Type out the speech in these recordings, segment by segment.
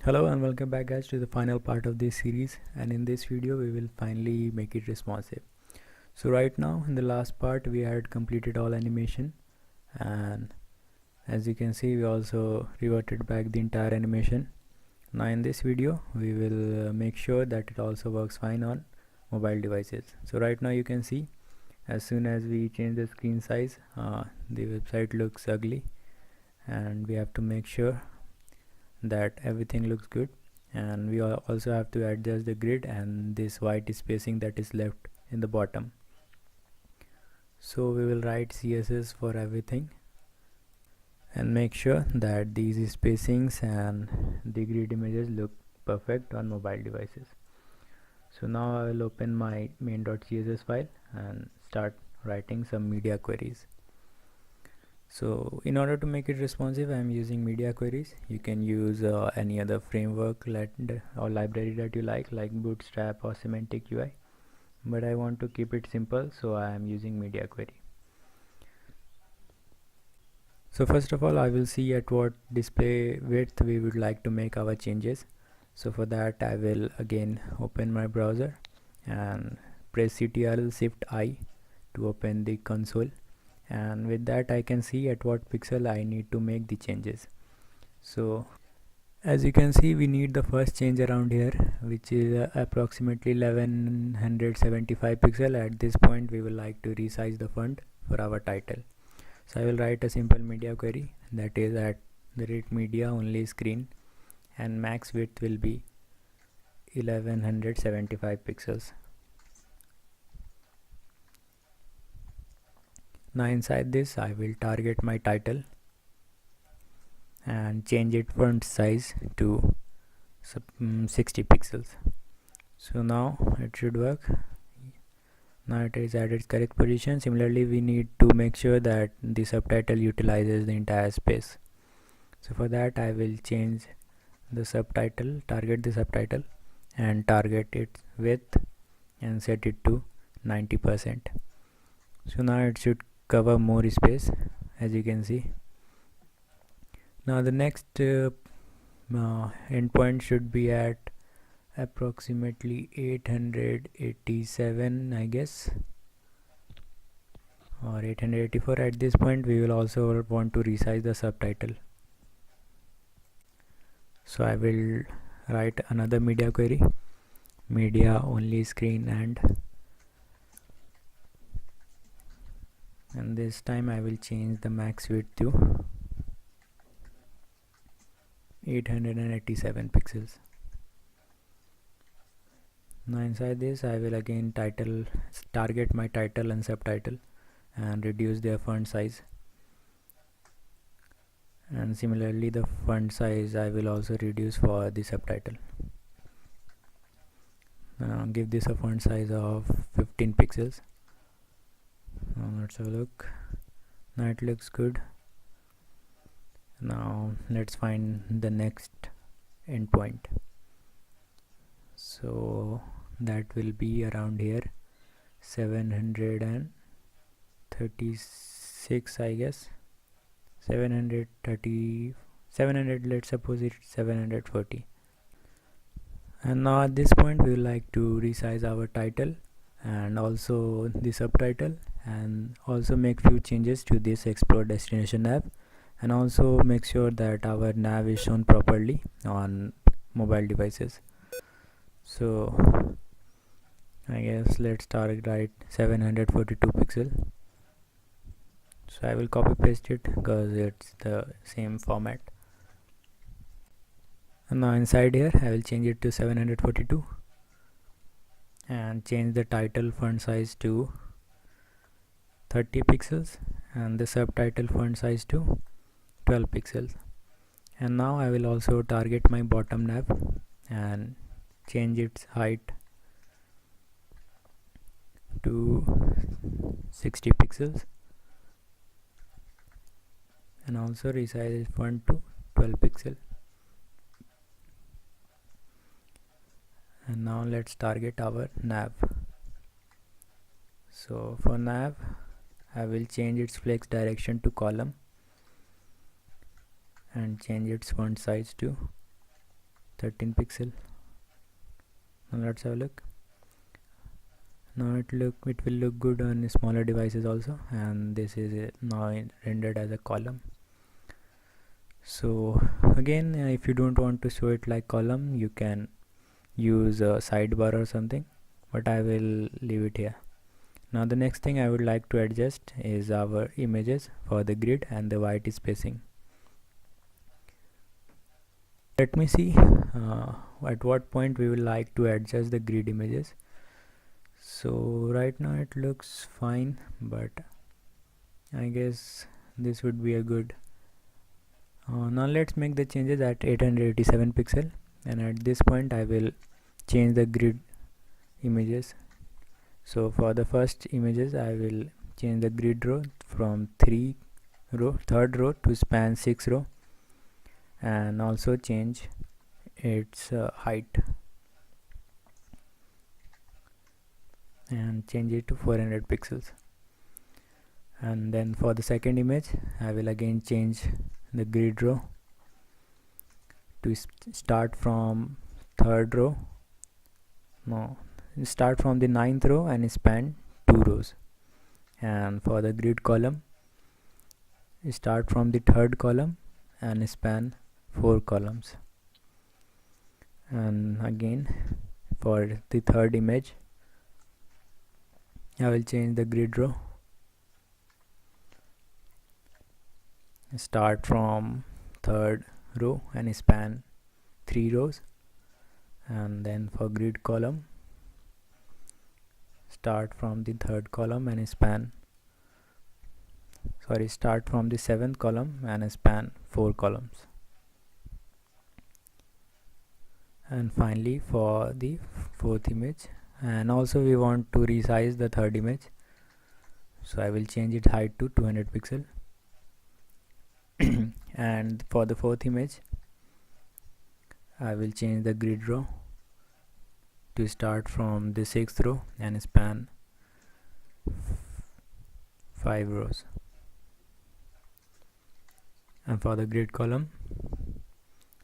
Hello and welcome back guys to the final part of this series, and in this video we will finally make it responsive. So right now in the last part we had completed all animation, and as you can see we also reverted back the entire animation. Now in this video we will make sure that it also works fine on mobile devices. So right now you can see as soon as we change the screen size, the website looks ugly, and we have to make sure that everything looks good, and we also have to adjust the grid and this white spacing that is left in the bottom. So we will write CSS for everything and make sure that these spacings and the grid images look perfect on mobile devices. So now I will open my main.css file and start writing some media queries. So in order to make it responsive, I am using media queries. You can use any other framework or library that you like Bootstrap or Semantic UI, but I want to keep it simple, so I am using media query. So first of all, I will see at what display width we would like to make our changes. So for that I will again open my browser and press Ctrl Shift I to open the console, and with that I can see at what pixel I need to make the changes. So as you can see, we need the first change around here, which is approximately 1175 pixel. At this point we will like to resize the font for our title. So I will write a simple media query that is at the rate media only screen, and max width will be 1175 pixels. Now inside this I will target my title and change its font size to 60 pixels. So now it should work. Now it is at its correct position. Similarly, we need to make sure that the subtitle utilizes the entire space. So for that I will change the subtitle, target the subtitle and target its width and set it to 90%. So now it should cover more space, as you can see. Now the next endpoint should be at approximately 887, I guess, or 884. At this point we will also want to resize the subtitle. So I will write another media query, media only screen, and this time I will change the max width to 887 pixels. Now inside this I will again target my title and subtitle and reduce their font size, and similarly the font size I will also reduce for the subtitle. Give this a font size of 15 pixels. Now let's have a look. Now it looks good. Now let's find the next endpoint. So that will be around here, 736, I guess. 730, 700, let's suppose it's 740. And now at this point we would like to resize our title and also the subtitle, and also make few changes to this explore destination nav, and also make sure that our nav is shown properly on mobile devices. So I guess let's write 742 pixel. So I will copy paste it because it's the same format. And now inside here I will change it to 742 and change the title font size to 30 pixels and the subtitle font size to 12 pixels. And now I will also target my bottom nav and change its height to 60 pixels and also resize its font to 12 pixel. And now let's target our nav. So for nav I will change its flex direction to column and change its font size to 13 pixel. Now let's have a look. Now it will look good on smaller devices also, and this is now rendered as a column. So again, if you don't want to show it like column, you can use a sidebar or something, but I will leave it here. Now the next thing I would like to adjust is our images for the grid and the white spacing. Let me see at what point we will like to adjust the grid images. So right now it looks fine, but I guess this would be a good. Now let's make the changes at 887 pixel, and at this point I will change the grid images. So for the first images I will change the grid row from third row to span 6 row, and also change its height and change it to 400 pixels. And then for the second image I will again change the grid row to start from third row, start from the 9th row and span 2 rows. And for the grid column, start from the third column and span 4 columns. And again for the third image I will change the grid row, start from third row and span 3 rows. And then for grid column, start from the third column and start from the 7th column and span 4 columns. And finally for the fourth image, and also we want to resize the third image, so I will change its height to 200 pixel. And for the fourth image I will change the grid row to start from the 6th row and span 5 rows. And for the grid column,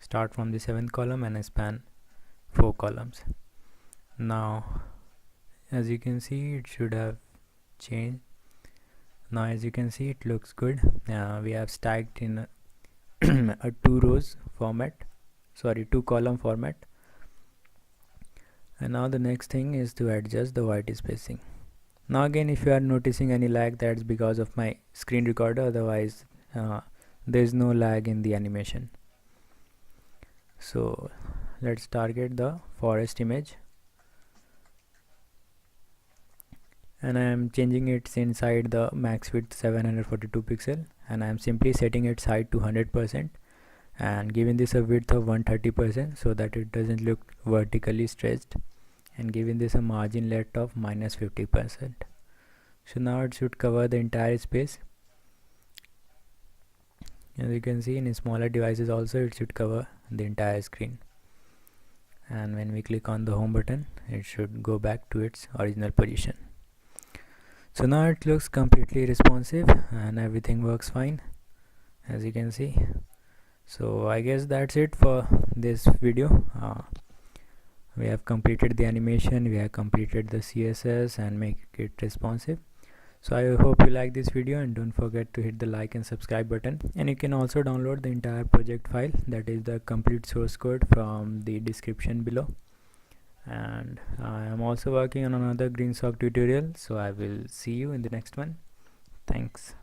start from the 7th column and span 4 columns. Now as you can see, it should have changed. Now as you can see, it looks good. We have stacked in a 2 column format. And now the next thing is to adjust the white spacing. Now again, if you are noticing any lag, that's because of my screen recorder, otherwise there is no lag in the animation. So let's target the forest image, and I am changing it inside the max width 742 pixel, and I am simply setting its height to 100% and giving this a width of 130% so that it doesn't look vertically stretched, and giving this a margin let of -50%. So now it should cover the entire space. As you can see, in smaller devices also it should cover the entire screen. And when we click on the home button, it should go back to its original position. So now it looks completely responsive and everything works fine, as you can see. So I guess that's it for this video. We have completed the animation, we have completed the CSS and make it responsive. So I hope you like this video, and don't forget to hit the like and subscribe button. And you can also download the entire project file, that is the complete source code, from the description below. And I am also working on another Greensock tutorial, so I will see you in the next one. Thanks.